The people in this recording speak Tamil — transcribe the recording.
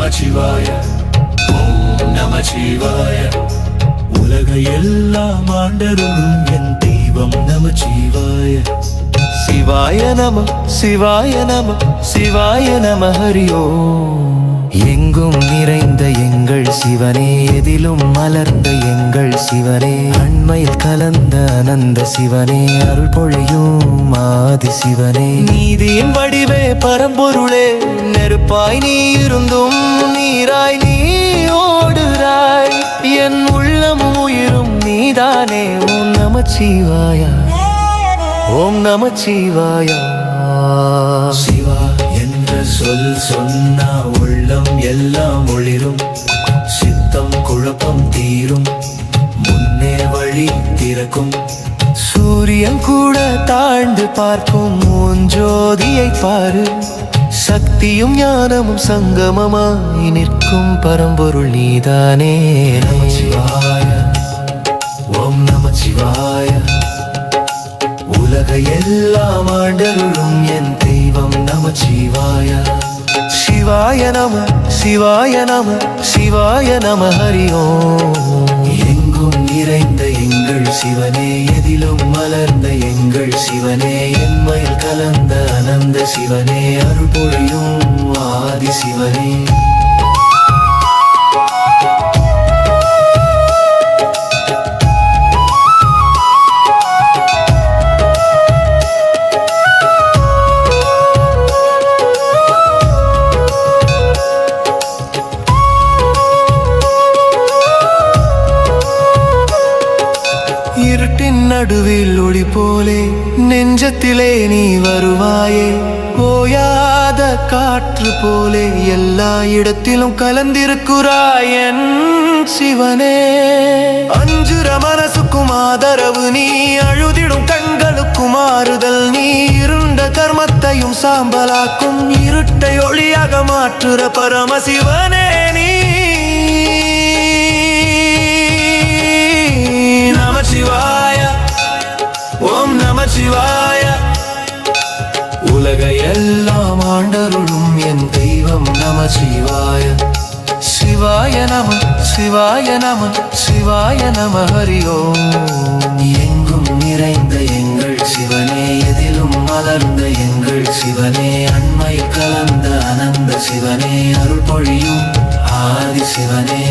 நமச்சிவாய ஓம் நமச்சிவாய. உலகை எல்லாம் ஆண்டருளும் என் தெய்வம் நமச்சிவாய. சிவாய நம சிவாய நம சிவாய நம ஹரி ஓம். எங்கும் நிறைந்த எங்கள் சிவனே, எதிலும் மலர்ந்த எங்கள் சிவனே, அண்மையில் கலந்த அனந்த சிவனே, அருள் பொழியும் ஆதி சிவனே. நீதியின் வடிவே பரம்பொருளே, நெருப்பாய் நீ இருந்தும் நீராய் நீ ஓடுறாய், என் உள்ளமும் உயிரும் நீதானே. ஓம் நமச்சிவாய ஓம் நமச்சிவாய. சிவா என்ற சொல் சொன்னா உள்ளம் எல்லாம் ஒளிரும், சித்தம் குழப்பம் தீரும், முன்னே வழி திறக்கும். சூரியன் கூட தாழ்ந்து பார்க்கும் மூஞ்சோதியை பாரு, சக்தியும் ஞானமும் சங்கமமாய் நிற்கும் பரம்பொருள் நீதானே. நமச்சிவாய ஓம் நமச்சிவாய. உலகை எல்லாம் ஆண்டருளும் என் தெய்வம் நமச்சிவாய. சிவாய நம சிவாய நம சிவாய நம ஹரி ஓம். எங்கும் நிறைந்த எங்கள் சிவனே, எதிலும் மலர்ந்த எங்கள் சிவனே, என்மையில் கலந்த அனந்த சிவனே, அருள் பொழியும் ஆதி சிவனே. இருட்டின் நடுவில் ஒளி போலே நெஞ்சத்திலே நீ வருவாயே, ஓயாத காற்று போலே எல்லா இடத்திலும் கலந்திருக்கிறாய் என் சிவனே. அஞ்சுர மனசுக்கும் ஆதரவு நீ, அழுதிடும் கண்களுக்கும் ஆறுதல் நீ, இருண்ட கர்மத்தையும் சாம்பலாக்கும் இருட்டை ஒளியாக மாற்றுற பரமசிவனே நீ. நமச்சிவாய ஓம் நமச்சிவாய. உலகை எல்லாம் ஆண்டருளும் என் தெய்வம் நமச்சிவாய. சிவாய நம சிவாய நம சிவாய நம ஹரி ஓம். எங்கும் நிறைந்த எங்கள் சிவனே, எதிலும் மலர்ந்த எங்கள் சிவனே, அண்மை கலந்த அனந்த சிவனே, அருள் பொழியும் ஆதி சிவனே.